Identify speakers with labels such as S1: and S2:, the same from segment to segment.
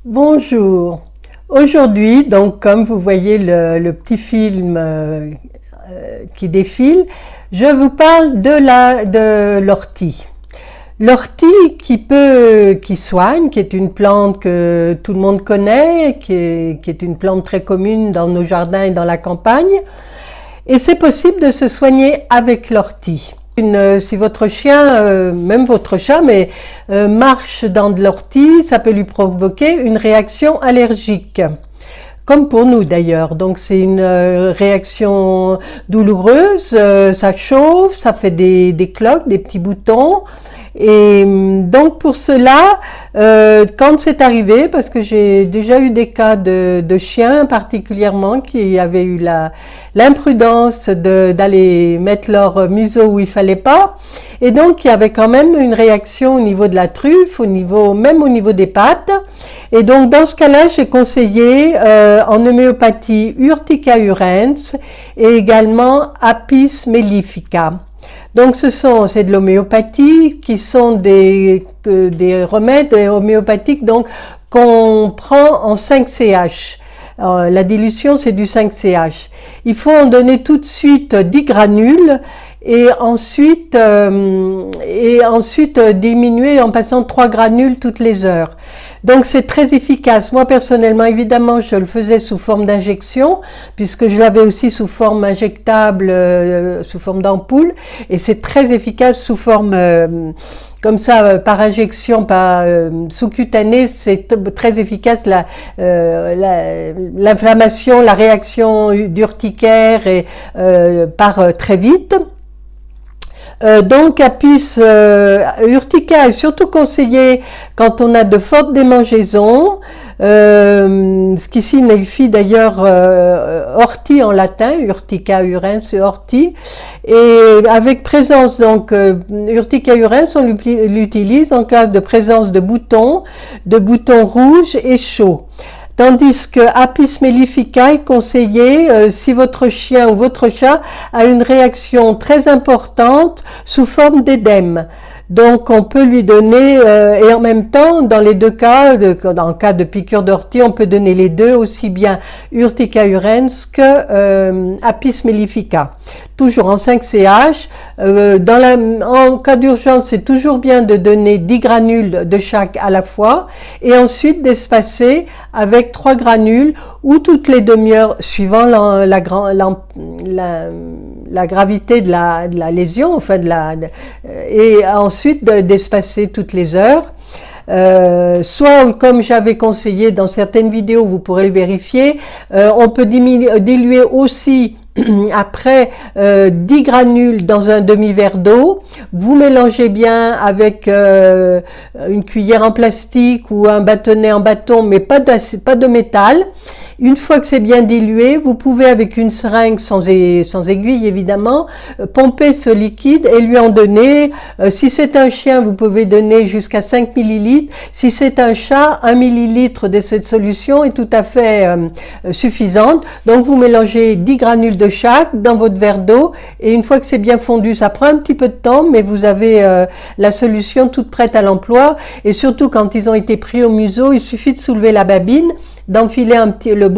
S1: Bonjour. Aujourd'hui, donc comme vous voyez le petit film qui défile, je vous parle de l'ortie. L'ortie qui soigne, qui est une plante que tout le monde connaît, qui est une plante très commune dans nos jardins et dans la campagne. Et c'est possible de se soigner avec l'ortie. Si votre chien, même votre chat, marche dans de l'ortie, ça peut lui provoquer une réaction allergique. Comme pour nous d'ailleurs. Donc c'est une réaction douloureuse, ça chauffe, ça fait des cloques, des petits boutons. Et donc pour cela, quand c'est arrivé, parce que j'ai déjà eu des cas de chiens particulièrement qui avaient eu l'imprudence d'aller mettre leur museau où il fallait pas, et donc il y avait quand même une réaction au niveau de la truffe, même au niveau des pattes. Et donc dans ce cas-là, j'ai conseillé en homéopathie Urtica urens et également Apis mellifica. Donc c'est de l'homéopathie qui sont des remèdes homéopathiques donc qu'on prend en 5CH. Alors, la dilution c'est du 5CH. Il faut en donner tout de suite 10 granules et ensuite diminuer en passant 3 granules toutes les heures. Donc c'est très efficace. Moi personnellement, évidemment, je le faisais sous forme d'injection, puisque je l'avais aussi sous forme injectable, sous forme d'ampoule, et c'est très efficace sous forme comme ça, par injection, sous-cutanée, c'est très efficace l'inflammation, la réaction d'urticaire et part très vite. Donc Apis urtica est surtout conseillé quand on a de fortes démangeaisons, ce qui signifie d'ailleurs ortie en latin, urtica urens c'est ortie, et avec présence donc urtica urens on l'utilise en cas de présence de boutons rouges et chauds. Tandis que Apis mellifica est conseillé si votre chien ou votre chat a une réaction très importante sous forme d'édème. Donc on peut lui donner, et en même temps, dans les deux cas, en cas de piqûre d'ortie, on peut donner les deux, aussi bien Urtica urens que Apis mellifica. Toujours en 5CH. En cas d'urgence, c'est toujours bien de donner 10 granules de chaque à la fois et ensuite d'espacer avec 3 granules ou toutes les demi-heures suivant la gravité de la lésion, enfin et ensuite d'espacer toutes les heures. Soit comme j'avais conseillé dans certaines vidéos, vous pourrez le vérifier, on peut diluer aussi après 10 granules dans un demi-verre d'eau, vous mélangez bien avec une cuillère en plastique ou un bâtonnet en bâton, mais pas de métal. Une fois que c'est bien dilué, vous pouvez avec une seringue sans aiguille évidemment, pomper ce liquide et lui en donner. Si c'est un chien, vous pouvez donner jusqu'à 5 ml. Si c'est un chat, 1 ml de cette solution est tout à fait suffisante. Donc vous mélangez 10 granules de chaque dans votre verre d'eau et une fois que c'est bien fondu, ça prend un petit peu de temps, mais vous avez la solution toute prête à l'emploi. Et surtout quand ils ont été pris au museau, il suffit de soulever la babine, d'enfiler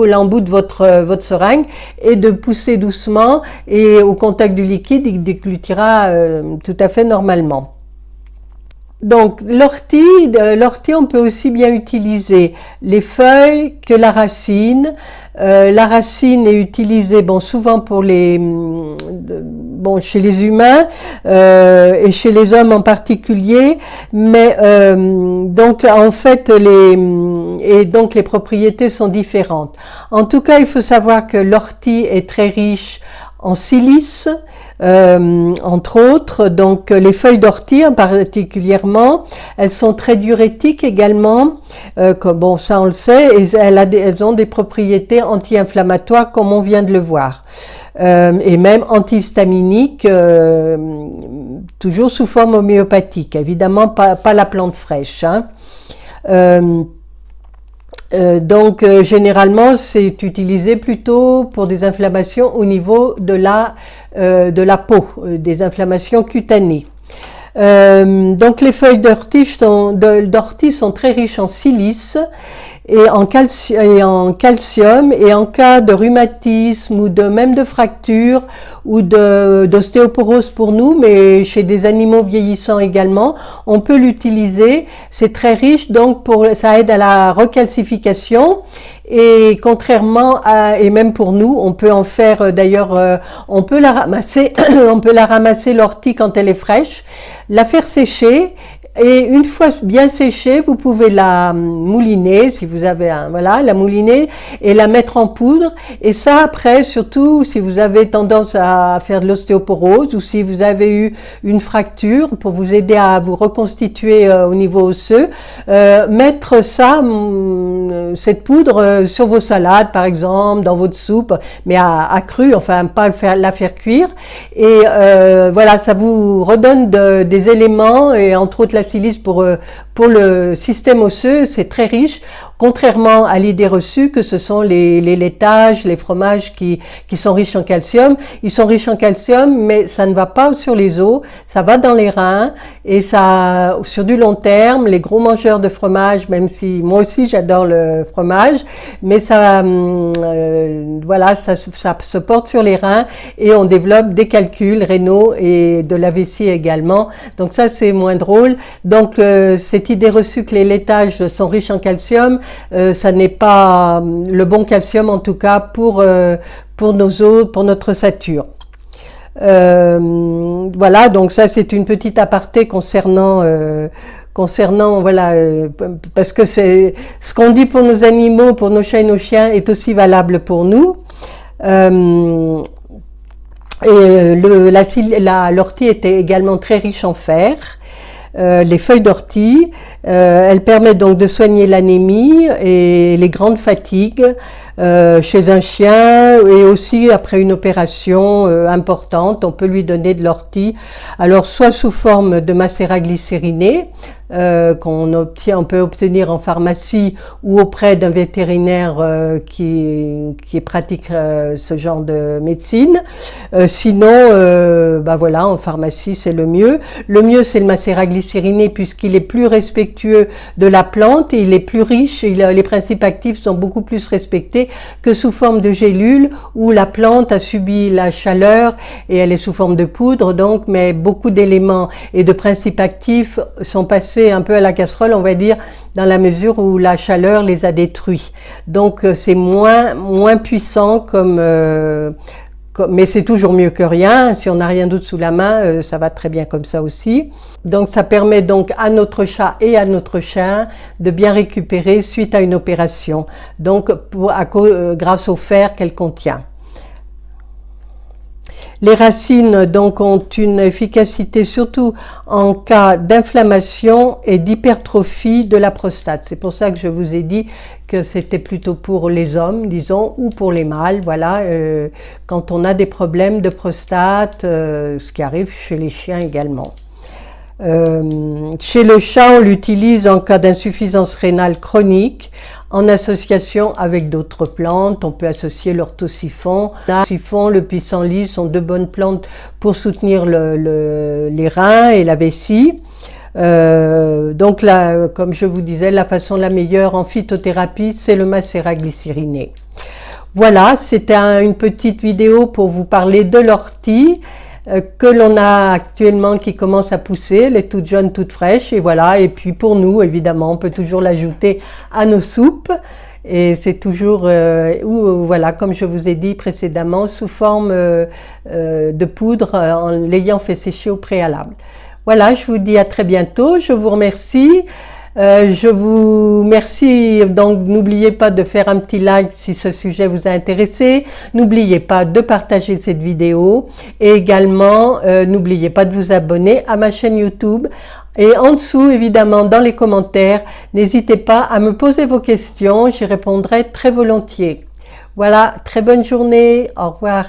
S1: l'embout de votre seringue et de pousser doucement et au contact du liquide, il déglutira tout à fait normalement. Donc l'ortie, on peut aussi bien utiliser les feuilles que la racine. La racine est utilisée souvent pour chez les humains et chez les hommes en particulier, mais donc en fait les propriétés sont différentes. En tout cas, il faut savoir que l'ortie est très riche en silice, entre autres, donc les feuilles d'ortie particulièrement, elles sont très diurétiques également, ça on le sait, et elles ont des propriétés anti-inflammatoires comme on vient de le voir, et même antihistaminiques, toujours sous forme homéopathique, évidemment pas la plante fraîche, hein. Généralement, c'est utilisé plutôt pour des inflammations au niveau de la peau, des inflammations cutanées. Donc les feuilles d'ortie sont très riches en silice et en calcium, et en cas de rhumatisme ou même de fracture ou d'ostéoporose pour nous, mais chez des animaux vieillissants également, on peut l'utiliser. C'est très riche, donc ça aide à la recalcification. Et contrairement à, et même pour nous, on peut en faire d'ailleurs, on peut la ramasser, on peut la ramasser l'ortie quand elle est fraîche, la faire sécher. Et une fois bien séchée, vous pouvez la mouliner, si vous avez la mouliner et la mettre en poudre. Et ça, après, surtout si vous avez tendance à faire de l'ostéoporose ou si vous avez eu une fracture, pour vous aider à vous reconstituer au niveau osseux, mettre ça, cette poudre sur vos salades, par exemple, dans votre soupe, mais à cru, enfin pas la faire cuire. Et voilà, ça vous redonne des éléments, et entre autres la silice pour le système osseux, c'est très riche, contrairement à l'idée reçue que ce sont les laitages, les fromages qui sont riches en calcium. Ils sont riches en calcium, mais ça ne va pas sur les os, ça va dans les reins, et ça, sur du long terme, les gros mangeurs de fromage, même si moi aussi j'adore le fromage, mais ça, voilà, ça se porte sur les reins, et on développe des calculs rénaux et de la vessie également. Donc ça, c'est moins drôle. Donc cette idée reçue que les laitages sont riches en calcium, ça n'est pas le bon calcium, en tout cas pour nos os, pour notre ossature. Voilà, donc ça c'est une petite aparté concernant voilà, parce que c'est ce qu'on dit pour nos animaux, pour nos chats et nos chiens, est aussi valable pour nous. Et l'ortie était également très riche en fer. Les feuilles d'ortie, elles permettent donc de soigner l'anémie et les grandes fatigues chez un chien, et aussi après une opération importante, on peut lui donner de l'ortie. Alors soit sous forme de macérat glycériné on peut obtenir en pharmacie ou auprès d'un vétérinaire qui pratique ce genre de médecine. Sinon, voilà, en pharmacie c'est le mieux. Le mieux c'est le macérat glycériné, puisqu'il est plus respectueux de la plante, et il est plus riche, et les principes actifs sont beaucoup plus respectés que sous forme de gélule, où la plante a subi la chaleur et elle est sous forme de poudre, donc, mais beaucoup d'éléments et de principes actifs sont passés un peu à la casserole, on va dire, dans la mesure où la chaleur les a détruits. Donc c'est moins puissant mais c'est toujours mieux que rien. Si on n'a rien d'autre sous la main, ça va très bien comme ça aussi. Donc ça permet donc à notre chat et à notre chien de bien récupérer suite à une opération, donc grâce au fer qu'elle contient. Les racines donc ont une efficacité surtout en cas d'inflammation et d'hypertrophie de la prostate. C'est pour ça que je vous ai dit que c'était plutôt pour les hommes, disons, ou pour les mâles. Voilà, quand on a des problèmes de prostate, ce qui arrive chez les chiens également. Chez le chat, on l'utilise en cas d'insuffisance rénale chronique, en association avec d'autres plantes. On peut associer l'orthosiphon. Le pissenlit sont de bonnes plantes pour soutenir les reins et la vessie. Donc là, comme je vous disais, la façon la meilleure en phytothérapie, c'est le macérat glycériné. Voilà, c'était une petite vidéo pour vous parler de l'ortie que l'on a actuellement, qui commence à pousser. Elle est toute jeune, toute fraîche, et voilà. Et puis pour nous, évidemment, on peut toujours l'ajouter à nos soupes, et c'est toujours, voilà, comme je vous ai dit précédemment, sous forme de poudre, en l'ayant fait sécher au préalable. Voilà, je vous dis à très bientôt, je vous remercie. Je vous remercie, donc n'oubliez pas de faire un petit like si ce sujet vous a intéressé, n'oubliez pas de partager cette vidéo, et également n'oubliez pas de vous abonner à ma chaîne YouTube, et en dessous évidemment dans les commentaires, n'hésitez pas à me poser vos questions, j'y répondrai très volontiers. Voilà, très bonne journée, au revoir.